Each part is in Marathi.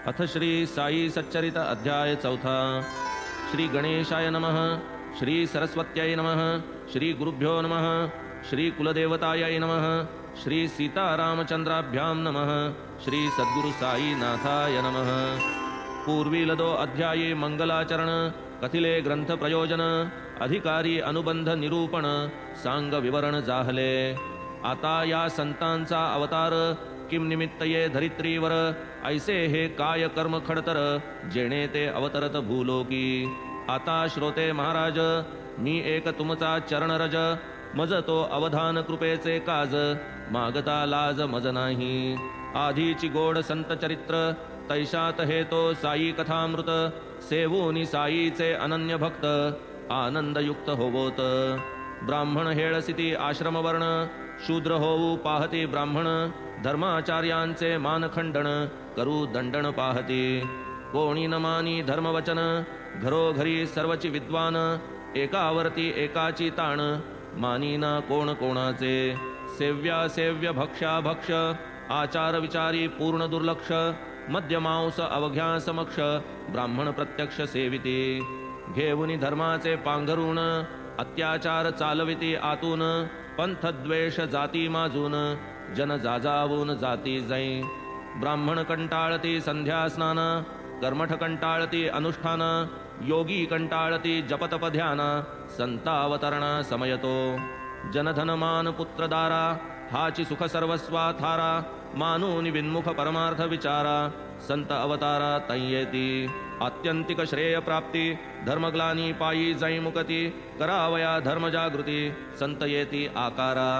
अथ श्री साई सच्चरित अध्याय चौथा। श्री गणेशाय नमः, श्री सरस्वत्यै नमः, श्री गुरुभ्यो नमः, श्री कुलदेवतायै नमः, श्री सीतारामचंद्राभ्यां नमः, श्री सद्गुरु साई नाथाय नमः। पूर्वीलदो अध्याये मंगलाचरण कथिले ग्रंथ प्रयोजन अधिकारी अनुबंध निरूपण सांग विवरण जाहले। आता या संतांचा अवतार किम निमित्त ये धरित्रीवर ऐसे हे काय कर्म खडतर जेणे ते अवतरत भूलोकी। आता श्रोते महाराज मी एक तुमचा चरणरज मज तो अवधान कृपेचे काज मागता लाज मज नाही। आधीची गोड संत चरित्र तैशात हे तो साई कथामृत सेवूनी साईचे अनन्य भक्त आनंदयुक्त होवोत। ब्राह्मण हेळसिती आश्रमवर्ण शूद्र होऊ पाहती ब्राह्मण धर्माचार्यांचे मानखंडन करू दंडन पाहती। कोणी न मानी धर्मवचन घरोघरी सर्वची विद्वान एकावरती एकाची ताण मानी न कोण कोणाचे। सेव्या सेव्य भक्ष्या भक्ष आचार विचारी पूर्ण दुर्लक्ष मध्यमांस अवघ्या समक्ष ब्राह्मण प्रत्यक्ष सेविती। घेऊनी धर्माचे पांघरून अत्याचार चालविती आतून पंथद्वेष जाती माजून जन जाजावून जाती जाई। ब्राह्मण कंटाळती संध्या स्नान कर्मठ कंटाळती अनुष्ठान योगी कंटाळती जपतप ध्यान संतावतरणा समयतो। जनधनमान पुत्रदारा हाची सुख सर्वस्वा थारा मानून विन्मुख परमार्थ विचारा संत अवतारा तयेती। आत्यंतिक श्रेय प्राप्ती धर्मग्लानी पायी जाई मुकती करावया धर्म जागृती संत येती आकारा।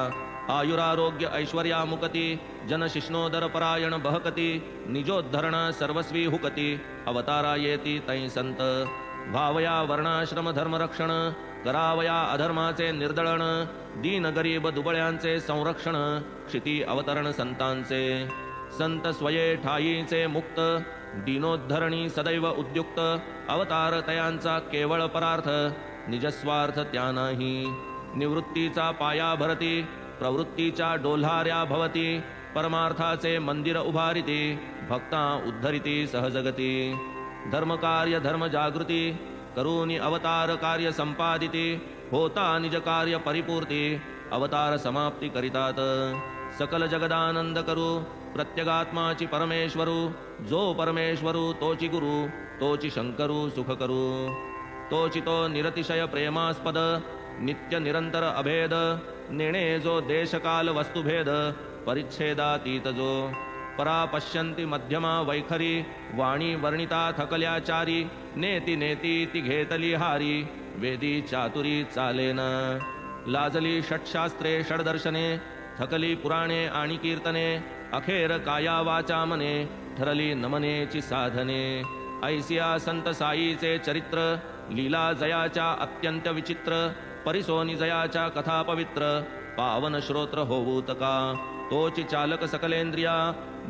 आयुरारोग्य ऐश्वर्या मुकती जन शिष्णोदर परायण बहकती निजोद्धरण सर्वस्वी हुकती अवतारा येती तै संत। भावया वर्णाश्रम धर्मरक्षण करावया अधर्माचे निर्दळण दीन गरीब दुबळ्यांचे संरक्षण क्षिती अवतरण संतांचे। संत स्वये ठाईचे मुक्त दीनोद्धरणी सदैव उद्युक्त अवतार तयांचा केवळ परार्थ निजस्वार्थ त्या नाही। निवृत्तीचा पाया भरती प्रवृत्तीच्या डोल्हाऱ्या भवती परमार्थाचे मंदिर उभारिती भक्ता उद्धरिती सहजगती। धर्मकार्य धर्म जागृती करूनी अवतार कार्य संपादिती होता निज कार्य परिपूर्ती अवतार समाप्ती करितात। सकल जगदानंद करू प्रत्यगात्माची परमेश्वरू जो परमेश्वरू तोची गुरु तोची शंकरू सुख करू। तोची तो निरतिशय प्रेमास्पद नित्य निरंतर अभेद नेणे जो देशकाल वस्तुभेद परिच्छेदातीत जो। परा पश्यन्ति मध्यमा वैखरी वाणी वर्णिता थकल्याचारी नेती नेती ती घेतली हारी वेदी चातुरी चालेन। लाजली षटशास्त्रे षडदर्शने थकली पुराणे आणि कीर्तने अखेर काया वाचा मने ठरली नमनेची साधने। ऐसिया संत साईचे चरित्र लीला जयाच्या अत्यंत विचित्र परिसोनी जयाच्या कथा पवित्र पावन श्रोत्र होऊतका। तोची चालक सकलेंद्रिया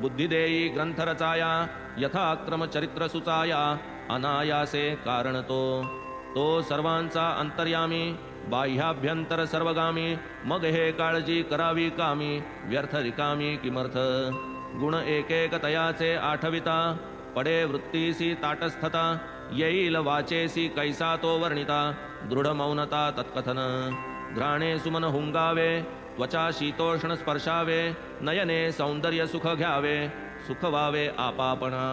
बुद्धी देई ग्रंथ रचाया यथाक्रम चरित्र सुचाया अनायासे कारण तो सर्वांचा अंतर्यामी बाह्याभ्यंतर सर्वगामी मग हे काळजी करावी कामी व्यर्थ रिकामी किमर्थ। गुण एक एक तयाचे आठविता पडे वृत्तीसी ताटस्थता येईल वाचेसी कैसा तो वर्णिता दृढ मौनता तत्कथन। घ्राणे सुमन हुंगावे त्वचा शीतोष्ण स्पर्शावे नयने सौंदर्य सुख घ्यावे सुख व्हावे आपापणा।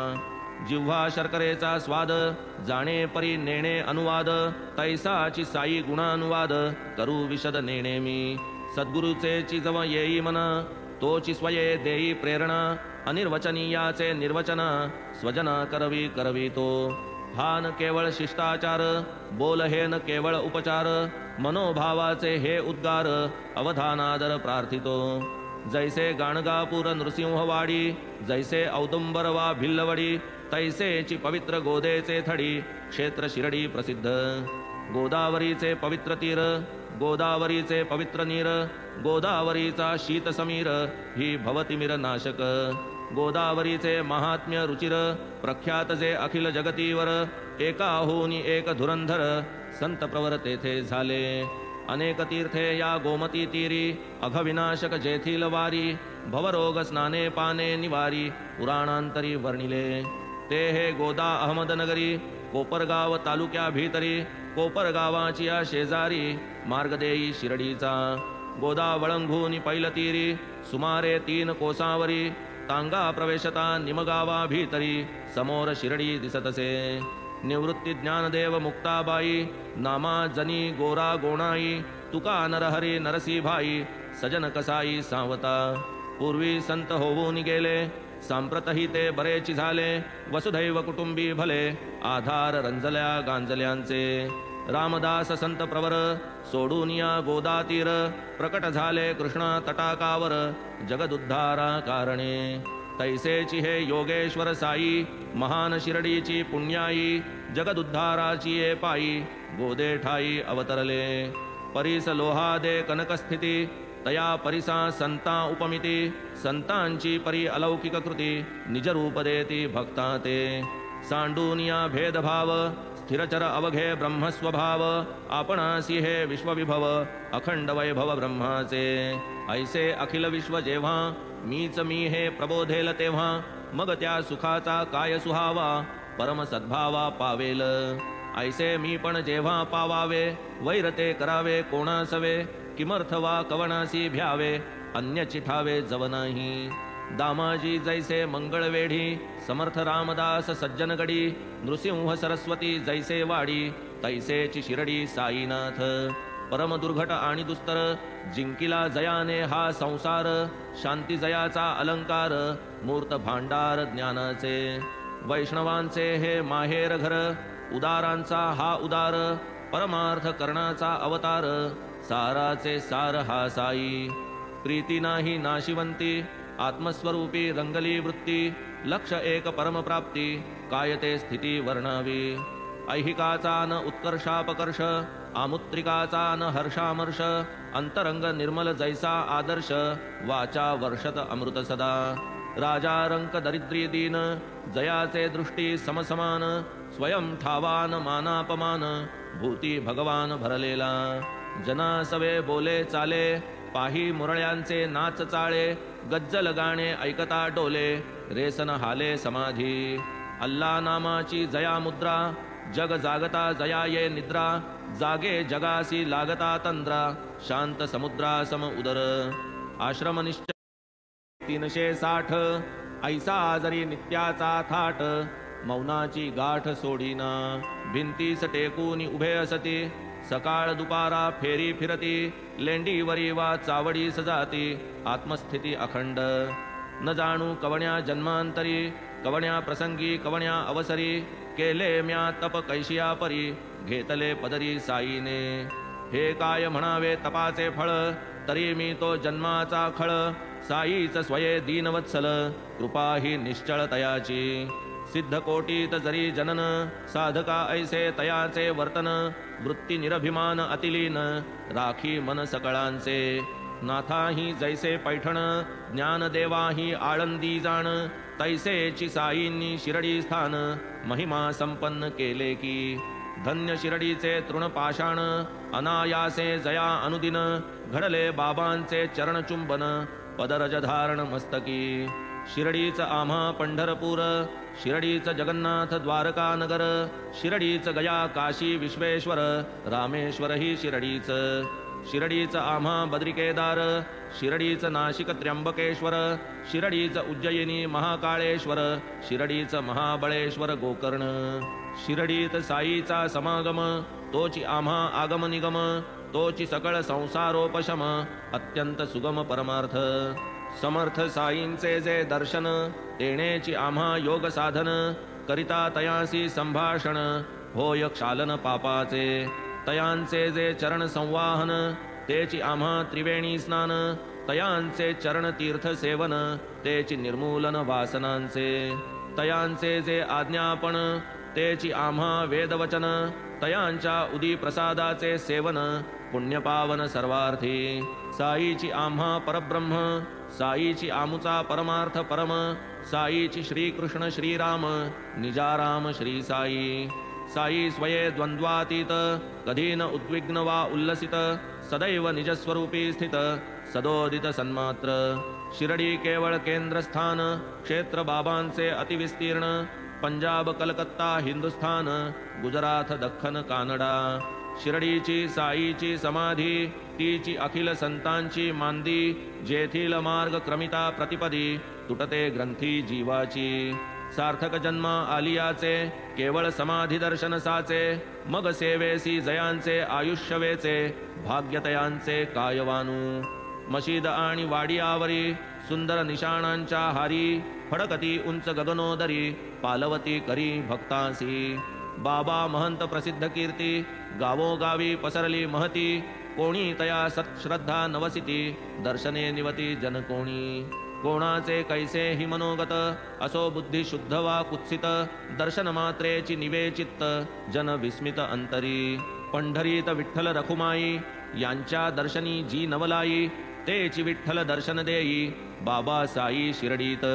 जिव्हा शर्करेचा स्वाद जाणे परी नेणे अनुवाद तैसाची साई गुणानुवाद करू विशद नेणे मी। सद्गुरुचे चिजव येई मन तोची स्वये देई प्रेरणा अनिर्वचनीयाचे निर्वचन स्वजना करवी करवी तो। हा न केवळ शिष्टाचार बोल हे न केवळ उपचार मनोभावाचे हे उद्गार अवधानादर प्रार्थितो। जैसे गाणगापूर नृसिंहवाडी जैसे औदुंबर वा भिल्लवडी तैसेची पवित्र गोदेचे थडी क्षेत्र शिरडी प्रसिद्ध। गोदावरीचे पवित्र तीर गोदावरीचे पवित्र नीर गोदावरीचा शीत समीर ही भवतिमिर नाशक। गोदावरीचे महात्म्य रुचिर प्रख्यात जे अखिल जगतीवर एकाहूनी एक धुरंधर संत प्रवर तेथे झाले। अनेक तीर्थे या गोमती तीरी अघविनाशक जेथील वारी भवरोग स्नाने पाने निवारी पुराणांतरी वर्णिले। ते हे गोदा अहमदनगरी कोपरगाव तालुक्या भीतरी कोपरगावाची या शेजारी मार्गदेई शिर्डीचा गोदा वळंघून पैलतीरी सुमारे 3 कोसावरी तांगा प्रवेशता निमगावा भीतरी समोर शिर्डी दिसतसे निवृत्ती ज्ञानदेव मुक्ताबाई नामा जनी गोरा गोणाई तुका नरहरी नरसीभाई सजन कसाई सावता पूर्वी संत होऊन गेले सांप्रतही ते बरेच झाले वसुधैव कुटुंबी भले आधार रंजल्या गांजल्यांचे रामदास संत प्रवर सोडून या गोदा तीर प्रकट झाले कृष्णा तटाकावर जगदुद्धारा कारणे तैसेची हे योगेश्वर साई महान शिर्डीची पुण्याई जगदुद्धाराची ये पायी गोदे ठाई अवतरले परीस लोहादे कनकस्थिती तया परिसा संता उपमिती संतांची परी अलौकिक कृती निजरूप देती भक्ता ते सांडूनिया भेदभाव स्थिरचर अवघे ब्रह्मस्वभाव आपणासी हे विश्वविभव अखंड वैभव ब्रह्माचे ऐसे अखिल विश्व जेव्हा मीच मी हे प्रबोधेल तेव्हा मग त्या सुखाचा काय सुहावा परम सद्भावा पावेल ऐसे मी पण जेव्हा पावावे वैरते करावे कोणासवे किमर्थ वा कवणासी भ्यावे अन्य चिठावे जव नाही दामाजी जैसे मंगळवेढी समर्थ रामदास सज्जनगडी नृसिंह सरस्वती जैसे वाडी तैसेची शिर्डी साईनाथ परम दुर्घट आणि दुस्तर जिंकिला जयाने हा संसार शांती जयाचा अलंकार मूर्त भांडार ज्ञानाचे वैष्णवांचे हे माहेर घर उदारांचा हा उदार परमार्थ करणाचा अवतार साराचे सार हा साई प्रीती नाही नाशिवंती आत्मस्वरूपी रंगली वृत्ती लक्ष एक परमप्राप्ती काय ते स्थिती वर्णावी ऐहिकाचा न उत्कर्षापकर्ष आमुत्रिकाचा न हर्षामर्ष अंतरंग निर्मल जैसा आदर्श वाचा वर्षत अमृत सदा राजा रंक दरिद्री दीन जयाचे दृष्टी समसमान स्वयं ठावान मानापमान भूती भगवान भरलेला जना सवे बोले चाले पाही मुरळ्यांचे नाच चाळे गज्जल गाणे ऐकता डोले रेसन हाले समाधी अल्ला नामाची जया मुद्रा जग जागता जया ये निद्रा जागे जगासी लागता तंद्रा शांत समुद्रा सम उदर आश्रम निश्चय 360 ऐसा आजरी नित्याचा थाट मौनाची गाठ सोडीना भिंतीस टेकून उभे असती सकाळ दुपारा फेरी फिरती लेंडीवरी वा चावडी सजाती आत्मस्थिती अखंड न जाणू कवण्या जन्मांतरी कवण्या प्रसंगी कवण्या अवसरी केले म्या तप कैशिया परी घेतले पदरी साईने हे काय म्हणावे तपाचे फळ तरी मी तो जन्माचा खळ साईच स्वये दीनवत्सल कृपा ही निश्चळ तयाची सिद्ध कोटीत जरी जनन साधका ऐसे तयाचे वर्तन वृत्ती निरभिमान अतिलीन राखी मन सकळांचे नाथाही जैसे पैठण ज्ञानदेवाही आळंदी जाण तैसेची साईंनी शिर्डी स्थान महिमा संपन्न केले की धन्य शिर्डीचे तृणपाषाण अनायासे जया अनुदिन घडले बाबांचे चरणचुंबन पदरज धारण मस्तकी शिर्डीच आम्हा पंढरपूर शिर्डीच जगन्नाथ द्वारका नगर शिर्डीच गया काशी विश्वेश्वर रामेश्वर ही शिर्डीच शिर्डीच आम्हा बद्रिकेदार शिर्डीच नाशिक त्र्यंबकेश्वर शिर्डीच उज्जयिनी महाकाळेश्वर शिर्डीच महाबळेश्वर गोकर्ण शिर्डीत साईचा समागम तोची आम्हा आगम निगम तोची सकळ संसारोपशम अत्यंत सुगम परमार्थ समर्थ साईंचे जे दर्शन तेणेची आम्हा योग साधन करिता तयासी संभाषण होय क्षालन पापाचे तयांचे जे चरण संवाहन तेची आम्हा त्रिवेणी स्नान तयांचे चरण तीर्थ सेवन तेची निर्मूलन वासनांचे तयांचे जे आज्ञापन तेची आम्हा वेदवचन तयांच्या उदी प्रसादाचे सेवन पुण्यपावन सर्वार्थी साईची आम्हा परब्रह्म साईची आमुचा परमार्थ परम साईची श्रीकृष्ण श्रीराम निजाराम श्री साई साई स्वये द्वंद्वातीत कधी न उद्विग्न वा उल्लसित सदैव निजस्वरूपी स्थित सदोदित सन्मात्र शिर्डी केवळ केंद्रस्थान क्षेत्र बाबांचे अतिविस्तीर्ण पंजाब कलकत्ता हिंदुस्थान गुजरात दख्खन कानडा शिर्डीची साईची समाधी तीची अखिल संतांची मांदी जेथील मार्ग क्रमिता प्रतिपदी तुटते ग्रंथी जीवाची सार्थक जन्म आलियाचे केवळ समाधी दर्शन साचे मग सेवेसी जयांचे आयुष्यवेचे भाग्यतयांचे कायवानू मशीद आणि वाडियावरी सुंदर निशाणांच्या हारी फडकती उंच गगनोदरी पालवती करी भक्तांसी बाबा महंत प्रसिद्ध कीर्ती गावोगावी पसरली महती कोणी तया सत्श्रद्धा नवसिती दर्शने निवती जन कोणाचे कैसे हि मनोगत असो बुद्धी शुद्ध वा कुत्सित दर्शन मात्रेची निवे चित्त जन विस्मित अंतरी पंढरीत विठ्ठल रखुमाई यांच्या दर्शनी जी नवलाई तेची विठ्ठल दर्शन देई बाबा साई शिर्डीत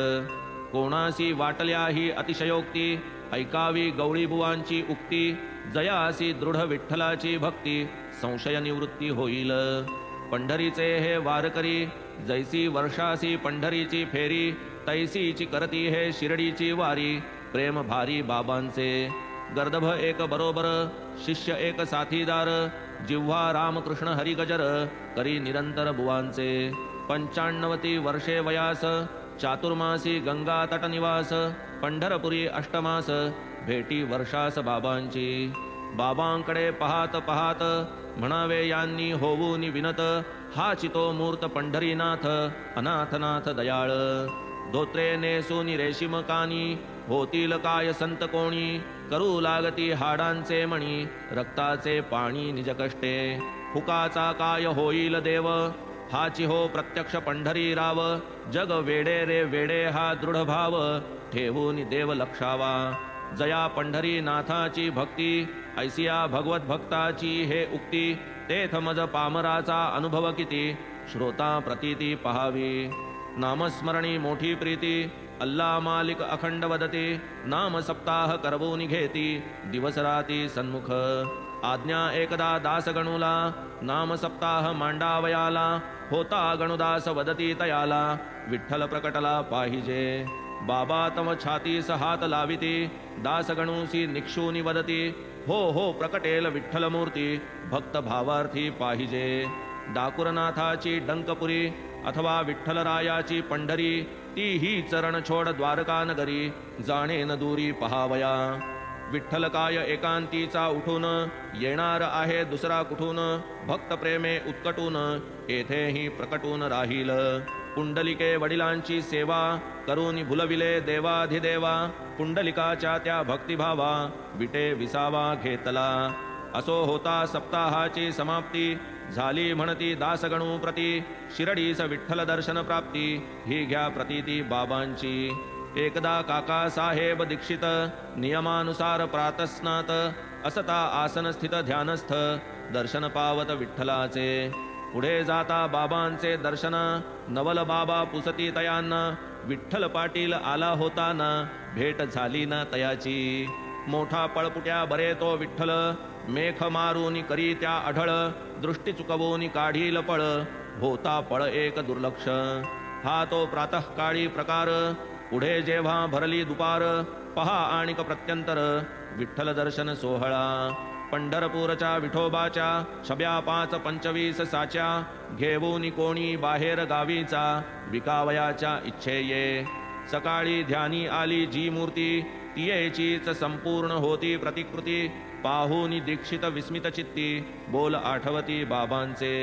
कोणासी वाटल्या ही अतिशयोक्ती ऐकावी गवळीबुवांची उक्ती जयासी दृढ विठ्ठलाची भक्ती संशय निवृत्ती होईल पंढरीचे हे वारकरी जैसी वर्षासी पंढरीची फेरी तैसीची करती हे शिर्डीची वारी प्रेम भारी बाबांचे गर्दभ एक बरोबर शिष्य एक साथीदार जिव्हा रामकृष्ण हरिगजर करी निरंतर बुवांचे 95 वर्षे वयास चातुर्मासी गंगा तट निवास पंढरपुरी अष्टमास भेटी वर्षास बाबांची बाबांकडे पाहात पाहात म्हणावे यांनी होऊनी विनत हा चितो मूर्त पंढरीनाथ अनाथनाथ दयाळ धोत्रे नेसूनी रेशीम कानी होतील काय संत कोणी करू लागती हाडांचे मणी रक्ताचे पाणी निज कष्टे हुकाचा काय होईल देव हाची हो प्रत्यक्ष पंढरी राव जग वेडे रे वेडे हा दृढ भाव ठेवून देव लक्षावा जया पंढरी नाथाची भक्ती ऐसिया भगवत भक्ताची हे उक्ती तेथ मज पामराचा अनुभव किती श्रोता प्रतीती पहावी नामस्मरणी मोठी प्रीती अल्ला मालिक अखंड वदती नाम सप्ताह करवून घेती दिवस राती सन्मुख आज्ञा एकदा दास गणूला नाम सप्ताह मांडावयाला होता गणुदास वदती तयाला विठ्ठल प्रकटला पाहिजे बाबा तम छातीस हात लाविती दास गणूसी निक्षूनी वदती हो प्रकटेल विठ्ठल मूर्ती भक्त भावार्थी पाहिजे डाकुरनाथाची डंकपुरी अथवा विठ्ठलरायाची पंढरी ती ही चरण छोड द्वारका नगरी जाणे न दूरी पहावया विठ्ठल काय एकांतीचा उठून येणार आहे दुसरा कुठून भक्त प्रेमे उत्कटून येथेही प्रकटून राहील पुंडलिके वडिलांची सेवा करून भुलविले देवाधिदेवा पुंडलिकाच्या त्या भक्तिभावा विटे विसावा घेतला असो होता सप्ताहाची समाप्ती झाली म्हणती दासगणू प्रती शिर्डीस विठ्ठल दर्शन प्राप्ती ही घ्या प्रतीती बाबांची एकदा काका साहेब दीक्षित नियमानुसार प्रातस्नात असता आसन स्थित ध्यानस्थ दर्शन पावत विठ्ठलाचे पुढे जाता बाबांचे दर्शन नवल बाबा पुसती तयांना विठ्ठल पाटील आला होता ना भेट झाली ना तयाची मोठा पळपुट्या बरे तो विठ्ठल मेख मारून करी त्या अढळ दृष्टी चुकवून काढील पळ होता पळ एक दुर्लक्ष हा तो प्रातःकाळी प्रकार पुढे जेव्हा भरली दुपार पहा आणिक प्रत्यंतर विठ्ठल दर्शन सोहळा पंढरपूरच्या विठोबाच्या छब्या 5-25 साच्या घेऊन कोणी बाहेर गावीचा विकावयाच्या इच्छेये सकाळी ध्यानी आली जी मूर्ती तियेचीच संपूर्ण होती प्रतिकृती पाहून दीक्षित विस्मित चित्ती बोल आठवती बाबांचे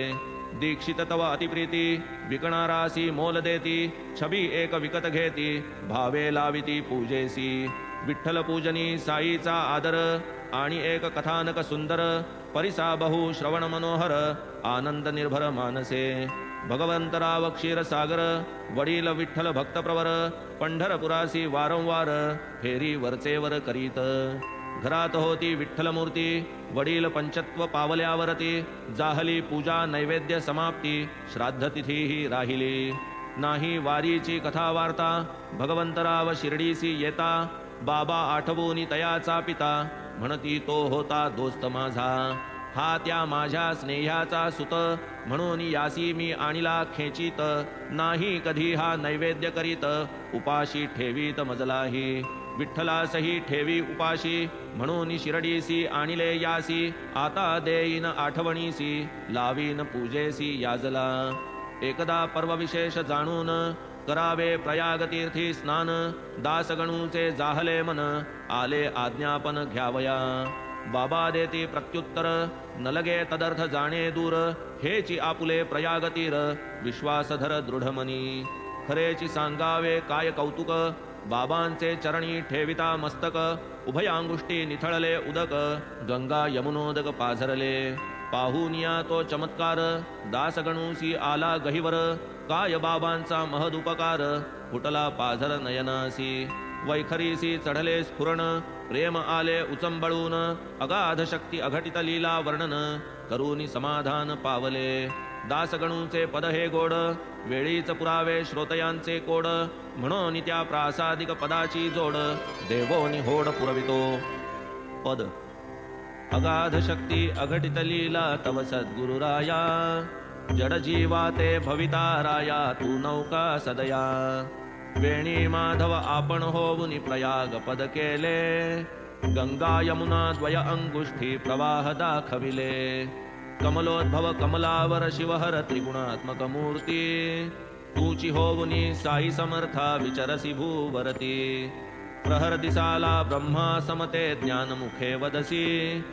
दीक्षित तव अतिप्रीती विकणारासी मोल देती छबी एक विकत घेती भावे लाविती पूजेसी विठ्ठल पूजनी साईचा आदर आणि एक कथानक सुंदर परिसा बहु श्रवण मनोहर आनंद निर्भर मानसे भगवंतराव क्षीरसागर वडील विठ्ठल भक्तप्रवर पंढरपुरासी वारंवार फेरी वरचेवर करीत घरात होती विठ्ठल मूर्ती वडील पंचत्व पावल्यावरती जाहली पूजा नैवेद्य समाप्ती श्राद्ध तिथीही राहिली नाही वारीची कथा वार्ता भगवंतराव शिर्डीसी येता बाबा आठवून तयाचा पिता म्हणती तो होता दोस्त माझा हा त्या माझ्या स्नेह्याचा सुत म्हणून यासी मी आणिला खेचित नाही कधी हा नैवेद्य करीत उपाशी ठेवीत मजलाही विठ्ठलासही ठेवी उपाशी, म्हणून शिरडीसी आणिले यासी, आता देईन आठवणीसी, लावीन पूजेसी याजला. एकदा पर्व विशेष जाणून, करावे प्रयाग तीर्थी स्नान, दासगणूचे जाहले मन, आले आज्ञापन घ्यावया. बाबा देती प्रत्युत्तर, न लगे तदर्थ जाणे दूर, हेची आपुले प्रयाग तीर, विश्वास धर दृढमनी. खरेची सांगावे काय कौतुक, बाबांचे चरणी ठेविता मस्तक, उभयांगुष्टी निथळले उदक, गंगा यमुनोदक पाझरले. पाहुनिया तो चमत्कार, दासगणूसी आला गहिवर, काय बाबांचा महदुपकार, फुटला पाझर नयनासी. वैखरीसी चढले स्फुरण, प्रेम आले उचंबळून, अगाध शक्ती अघटित लीला वर्णन, करूनी समाधान पावले. दासगणूचे पद हे गोड, वेळीच पुरावे श्रोतयांचे कोड, म्हणून त्या प्रासादिक पदाची जोड, देवोनी होड पुरवितो. पद अगाध शक्ती अघटित लीला तव सद्गुरुराया, जड जीवा ते भविता राया, तू नौका सदया. वेणी माधव आपण होऊनी प्रयाग पद केले, गंगा यमुना द्वय अंगुष्ठी प्रवाह दाखविले. कमलोद्भव कमलावर शिवहर त्रिगुणात्मक मूर्ती, तूची होऊनी साई समर्था विचरसी भूवरती. प्रहर दिसाला ब्रह्मा समते ज्ञानमुखे वदसी,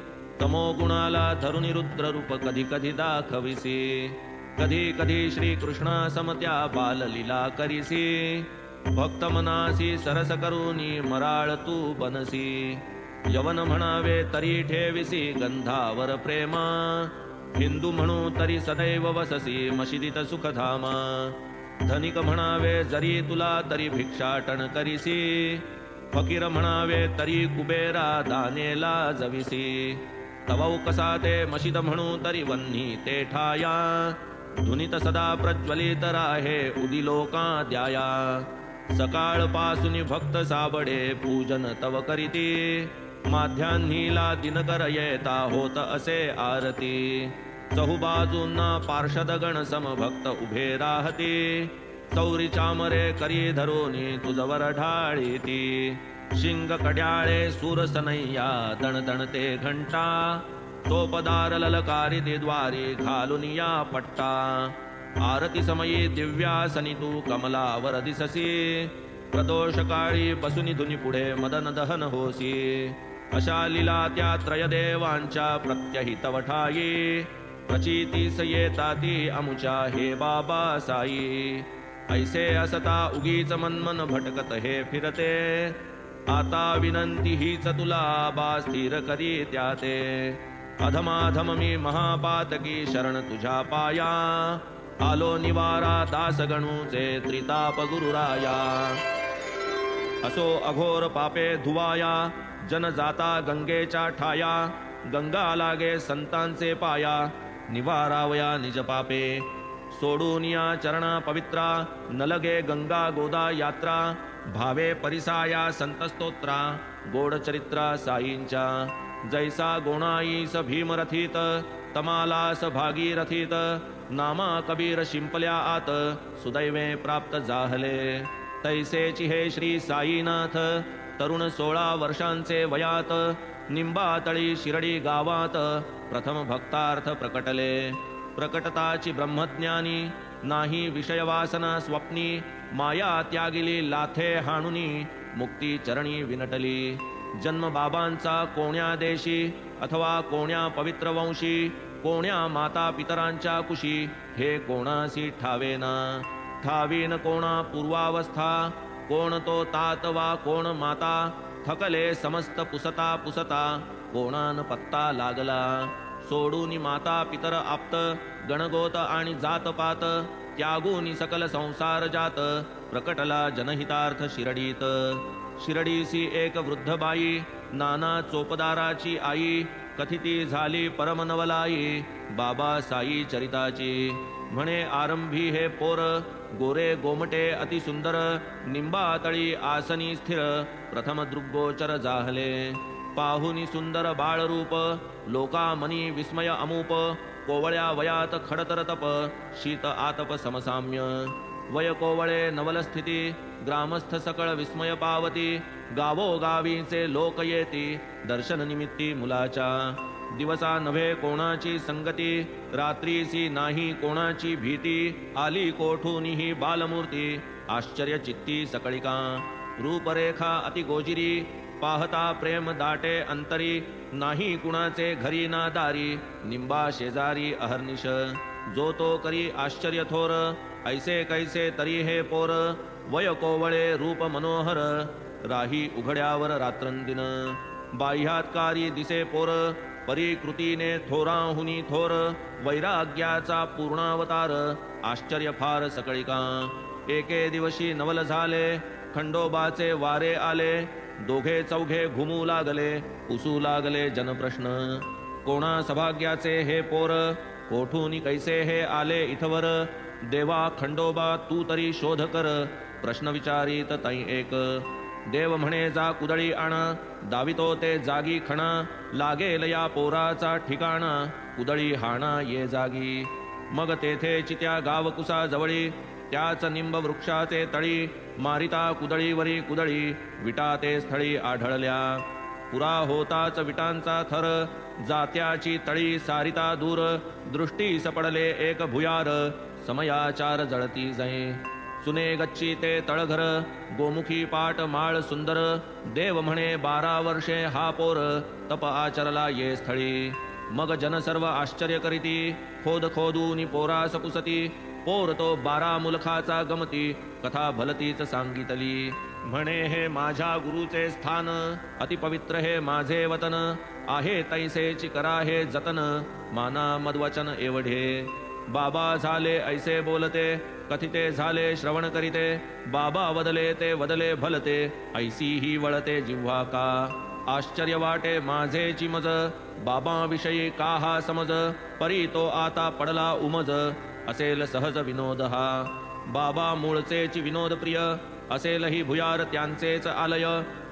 तमो गुणाला धरुनी रुद्र रूप कधी कधी दाखविसी. कधी कधी श्री कृष्णा समत्या बाललीला करिसी, भक्त मनासी सरस करूनी मराळ तू बनसी. यवन म्हणावे तरी ठेविसी गंधावर प्रेमा, हिंदू म्हणू तरी सदैव वससी मशिदीत सुखधामा. धनिक म्हणावे जरी तुला तरी भिक्षाटन करिसी, फकीर म्हणावे तरी कुबेरा दानेला जविसी. तवौ कसा ते मशिद म्हणू तरी वन्ही ते ठाया, धुनीत सदा प्रज्वलित राहे उदिलोका द्याया. सकाळ पासून भक्त साबडे पूजन तव करीती, माध्यान्हीला दिनकर येता होत असे आरती. चहुबाजूंना पार्षदगण समभक्त उभे राहती, चौरी चामरे करी धरोनी तुझवर ढाळीती. शिंग कड्याळे सूरसनय्या दणदणते घंटा, तोपदार ललकारिती द्वारी घालून या पट्टा. आरती समयी दिव्यासनी तू कमलावर दिससी, प्रदोष काळी बसुनी धुनी पुढे मदन दहन होसी. अशा लीला त्या त्रयदेवांच्या प्रत्यहित वठाई, प्रचितीस येताती अमुच्या हे बाबा साई. ऐसे असता उगीच मनमन भटकत हे फिरते, आता विनंती हीच तुला बा स्थिर करी त्याते. अधमाधम मी महापातकी शरण तुझ्या पाया, आलो निवारा दासगणूचे त्रिताप गुरुराया. असो अघोर पापे धुवाया, जन जाता गंगेच्या ठाया. गंगा लागे संतांचे पाया, निवारावया निज पापे. सोडून या चरणा पवित्रा, न लगे गंगा गोदा यात्रा. भावे परिसाया संतस्तोत्रा, गोड चरित्रा साईंच्या. जैसा गोणाईस भीमरथित, तमालास भागीरथित. नामा कबीर शिंपल्या आत, सुदैवे प्राप्त जाहले. तैसेची हे श्री साईनाथ, तरुण 16 वर्षांचे वयात. निंबातळी शिरडी गावात, प्रथम भक्तार्थ प्रकटले. प्रकटताची ब्रह्मज्ञानी, नाही विषयवासना स्वप्नी. माया त्यागिली लाथे हाणुनी, मुक्ती चरणी विनटली. जन्म बाबांचा कोण्या देशी, अथवा कोण्या पवित्र वंशी. कोण्या माता पितरांच्या कुशी, हे कोणासी ठावेना. ठावीन कोणा पूर्वावस्था, कोण तो तात वा कोण माता. थकले समस्त पुसता पुसता, कोणान पत्ता लागला. सोडूनी माता पितर आप्त, गणगोत आणि जातपात. त्यागूनी सकल संसार जात, प्रकटला जनहितार्थ शिरडीत. शिरडीसी एक वृद्ध बाई, नाना चोपदाराची आई. कथिती झाली परमनवलाई, बाबा साई चरिताची. म्हणे आरंभी हे पोर, गोरे गोमटे अति सुंदर. निंबातळी आसनी स्थिर, प्रथम दृग्गोचर जाहले. पाहुनी सुंदर बाळरूप, लोकामनी विस्मय अमूप. कोवळ्या वयात खडतर तप, शीत आतप समसाम्य. वय कोवळे नवलस्थिती ग्रामस्थ सकळ विस्मय पावती गावोगावीचे लोक येती दर्शन निमित्ती मुलाच्या दिवसा नव्हे कोणाची संगती रात्रीसी नाही कोणाची भीती आली कोठून ही बालमूर्ती आश्चर्य चित्ती सकळिका रूपरेखा अति गोजिरी पाहता प्रेम दाटे अंतरी नाही कुणाचे घरी ना दारी निंबा शेजारी अहर्निश जो तो करी आश्चर्य थोर ऐसे कैसे तरी हे पोर वय कोवळे रूप मनोहर राही उघड्यावर रात्रंदिन बाह्यात्कारी दिसे पोर परिकृतीने थोराहुनी थोर वैराग्याचा पूर्णावतार आश्चर्य फार सकळिका एके दिवशी नवल झाले खंडोबाचे वारे आले दोघे चौघे घुमू लागले उसू लागले जनप्रश्न कोणा सभाग्याचे हे पोर कोठून कैसे हे आले इथवर देवा खंडोबा तू तरी शोध कर प्रश्न विचारित तै एक देव म्हणे जा कुदळी आण दावितो ते जागी खणा लागेल या पोराचा ठिकाणा कुदळी हाणा ये जागी मग तेथे चित्या गावकुसा जवळी त्याच निंब वृक्षाचे तळी मारिता कुदळीवरी कुदळी विटा ते स्थळी आढळल्या पुरा होताच विटांचा थर जात्याची तळी सारिता दूर दृष्टीस पडले एक भुयार समयाचार जळती जै सुने गच्ची ते तळघर गोमुखी पाट माळ सुंदर देव म्हणे 12 वर्षे हा पोर तप आचरला ये स्थळी मग जन सर्व आश्चर्य करीती खोद खोदून पोरास पुसती पोर तो 12 मुलखाचा गमती कथा भलतीच सांगितली म्हणे हे माझ्या गुरुचे स्थान अति पवित्र हे माझे वतन आहे तैसेची करा हे जतन माना मदवचन एवढे बाबा झाले ऐसे बोलते कथिते झाले श्रवण करीते बाबा वदले ते वदले भलते ऐसी ही वळते जिव्हा का आश्चर्य वाटे माझेची मज बाबाविषयी का हा समज परी तो आता पडला उमज असेल सहज विनोद हा बाबा मूळचेची विनोद प्रिय असेल ही भुयार त्यांचेच आलय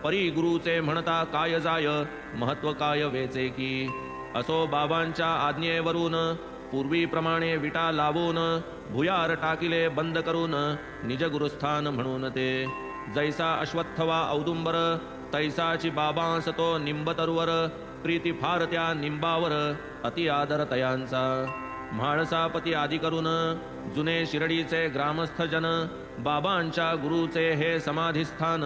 परी गुरुचे म्हणता काय जाय महत्व काय वेचे की असो बाबांच्या आज्ञेवरून पूर्वीप्रमाणे विटा लावून भुयार टाकिले बंद करून निज गुरुस्थान म्हणून ते जैसा अश्वत्थवा औदुंबर तैसाची बाबांस तो निंबतरुवर प्रीती फार त्या निंबावर अति आदर तयांचा म्हाळसापती आदी करून जुने शिर्डीचे ग्रामस्थ जन बाबांच्या गुरुचे हे समाधिस्थान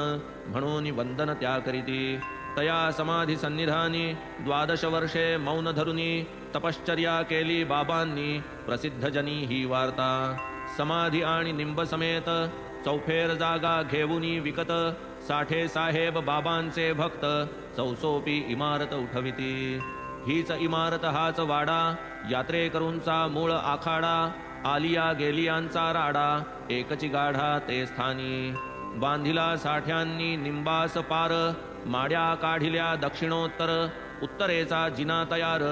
म्हणून वंदन त्या करीती तया समाधी सन्निधानी 12 वर्षे मौन धरुनी तपश्चर्या केली बाबांनी प्रसिद्ध जनी ही वार्ता समाधी आणि निंब समेत चौफेर जागा घेऊनी विकत साठे साहेब बाबांचे भक्त चौसोपी इमारत उठविती हीच इमारत हाच वाडा यात्रेकरूंचा मूळ आखाडा आलिया गेलियांचा राडा एकची गाढा ते स्थानी बांधिला साठ्यांनी निंबास पार माड्या काढिल्या दक्षिणोत्तर उत्तरेचा जिना तयार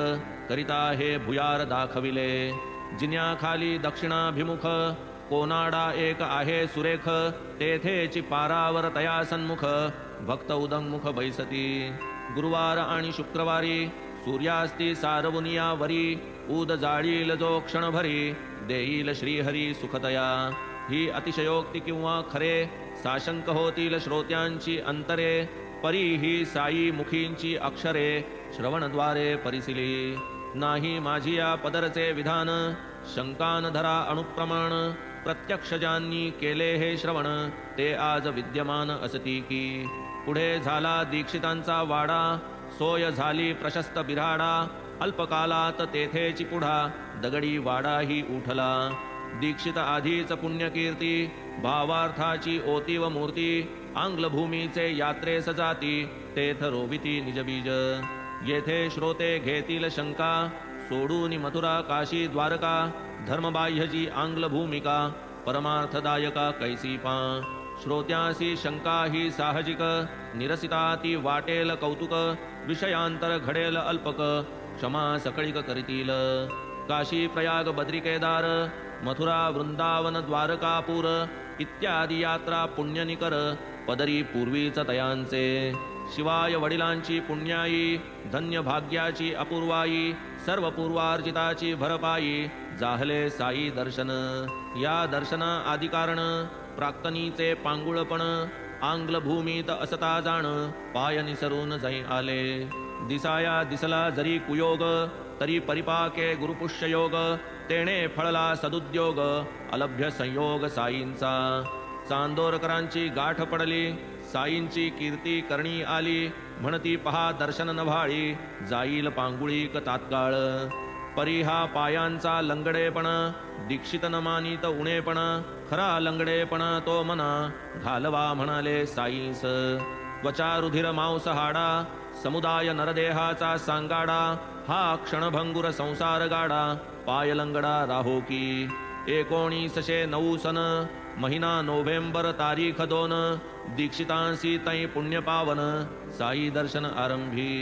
करिता हे भुयार दाखविले जिन्याखाली दक्षिणाभिमुख कोनाडा एक आहे सुरेख तेथेची पारावर तया सन्मुख भक्त उदंगमुख बैसती गुरुवार आणि शुक्रवारी सूर्यास्ती सारवुनिया वरी उद जाळील जो क्षणभरी देईल श्रीहरी सुखतया ही अतिशयोक्ती किंवा खरे साशंक होतील श्रोत्यांची अंतरे परी ही साई मुखींची अक्षरे श्रवणद्वारे परिसिली नाही माझी या पदरचे विधान शंकान धरा अनुप्रमाण प्रत्यक्ष ज्यांनी केले हे श्रवण ते आज विद्यमान असती की पुढे झाला दीक्षितांचा वाडा सोय झाली प्रशस्त बिराडा अल्पकालात तेथेची पुढा दगडी वाडाही उठला दीक्षित आधीच पुण्यकीर्ती भावार्थाची ओतीव मूर्ती आंग्ल भूमीचे यात्रेस जाती तेथ रोविती निजबीज येथे श्रोते घेतील शंका सोडून मथुरा काशी द्वारका धर्मबाह्यजी आंग्ल भूमिका परमार्थदायका कैसी पा श्रोत्यासी शंका ही साहजिक निरसिता ती वाटेल कौतुक विषयांतर घडेल अल्पक क्षमा सकळिक करीतील काशी प्रयाग बद्रिकेदार मथुरा वृंदावन द्वारकापूर इत्यादी यात्रा पुण्यनिकर पदरी पूर्वीच तयांचे शिवाय वडिलांची पुण्याई धन्य भाग्याची अपूर्वाई सर्व पूर्वार्जिताची भरपाई जाहले साई दर्शन या दर्शना आदिकारण प्राक्तनीचे पांगुळपण आंग्ल भूमीत असता जाण पाय निसरून जाई आले दिसाया दिसला जरी कुयोग तरी परिपाके गुरुपुष्ययोग तेणे फळला सदुद्योग अलभ्य संयोग साईंचा चांदोरकरांची गाठ पडली साईंची कीर्ती करणी आली म्हणती पहा दर्शन नभाळी जाईल पांगुळीक तात्काळ परिहा पायांचा लंगडेपण दीक्षित न मानित उणेपण खरा लंगडेपण तो मना घालवा म्हणाले साईस त्वचा रुधिर मांस हाडा समुदाय नरदेहाचा सांगाडा हा क्षणभंगुर संसार गाडा पाय लंगडा राहो की 1909 सन महिना नोव्हेंबर तारीख 2 दीक्षितांसी तै पुण्य पावन साई दर्शन आरंभी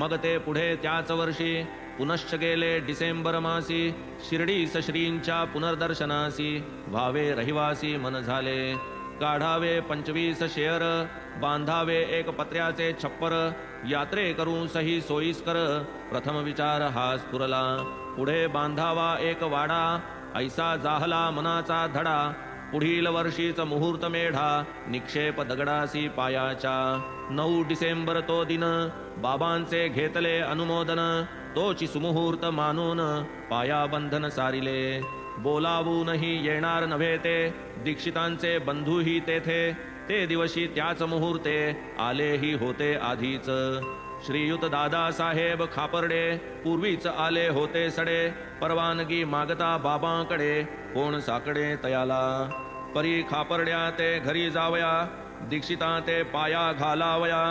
मग ते पुढे त्याच वर्षी पुनश्च गेले डिसेंबर मासी शिर्डीस श्रींच्या पुनर्दर्शनासी व्हावे रहिवासी मन झाले काढावे 25 शेअर बांधावे एक पत्र्याचे छप्पर यात्रे करून सही सोयीस्कर प्रथम विचार हा स्फुरला पुढे बांधावा एक वाडा ऐसा जाहला मनाचा धडा पुढील वर्षीच मुहूर्त मेढा निक्षेप दगडासी पायाच्या 9 डिसेंबर तो दिन बाबांचे घेतले अनुमोदन तोची सुमुहूर्त मानून पाया बंधन सारिले बोलावूनही येणार नव्हे ते दीक्षितांचे बंधूही तेथे ते दिवशी त्याच मुहूर्ते आलेही होते आधीच श्रीयुत दादासाहेब खापर्डे पूर्वीच आले होते सडे परवानगी मागता बाबांकडे कोण साकडे तयाला परी खापर्ड्या ते घरी जावया दीक्षिता ते पाया घालावया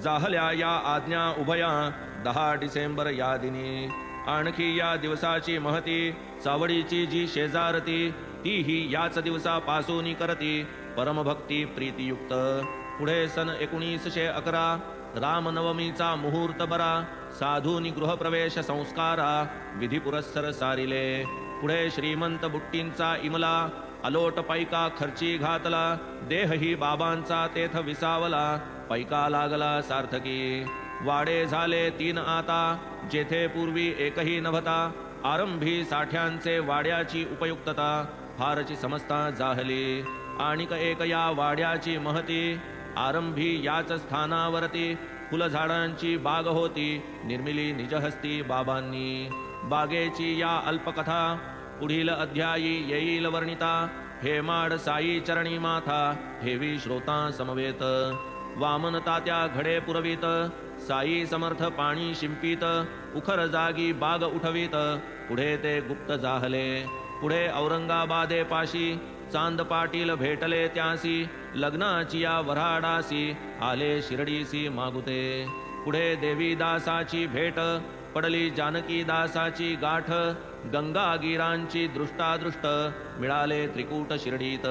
जाहल्या या आज्ञा उभया 10 डिसेंबर या दिनी आणखी या दिवसाची महती चावडीची जी शेजारती तीही याच दिवसापासून करती परमभक्ती प्रीतियुक्त पुढे सन 1911 रामनवमीचा मुहूर्त बरा साधूनी गृहप्रवेश संस्कारा विधी पुरस्सर सारिले पुढे श्रीमंत बुट्टींचा इमला अलोट पैका खर्ची घातला देहही बाबांचा तेथ विसावला पैका लागला सार्थकी वाडे झाले 3 आता जेथे पूर्वी एकही नभता आरंभी साठ्यांचे वाड्याची उपयुक्तता फारची समजता जाहली आणिक एक या वाड्याची महती आरंभी याच स्थानावरती फुलझाडांची बाग होती निर्मिली निजहस्ती बाबांनी बागेची या अल्पकथा पुढील अध्यायी येईल वर्णिता हेमाड साई चरणी माथा हेवी श्रोता समवेत वामन तात्या घडे पुरवित साई समर्थ पाणी शिंपित उखर जागी बाग उठवित पुढे ते गुप्त जाहले पुढे औरंगाबादे पाशी चांद पाटील भेटले त्यासी लग्नाची या वऱ्हाडासी आले शिर्डीसी मागुते पुढे देवीदासाची भेट पडली जानकी दासाची गाठ गंगागीरांची दृष्टादृष्ट मिळाले त्रिकूट शिर्डीत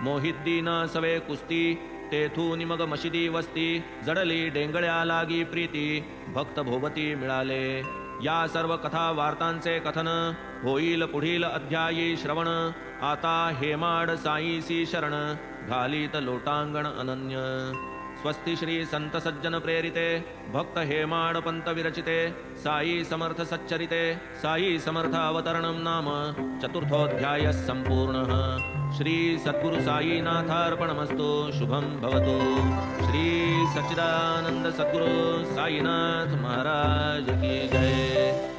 मोहिद्दीन सवे कुस्ती तेथून मग मशिदी वस्ती जडली डेंगळ्या लागी प्रीती भक्त भोवती मिळाले या सर्व कथा वार्तांचे कथन होईल पुढील अध्यायी श्रवण आता हेमाड साईसी शरण घालीत लोटांगण अनन्य स्वस्ति श्री संत सज्जन प्रेरिते भक्त हेमाड पंत विरचिते साई समर्थ सच्चरिते साई समर्थ अवतरणं नाम चतुर्थोऽध्यायः संपूर्णः श्री सद्गुरु साईनाथार्पणमस्तु शुभं भवतु श्री सच्चिदानंद सद्गुरु साईनाथ महाराज की जय।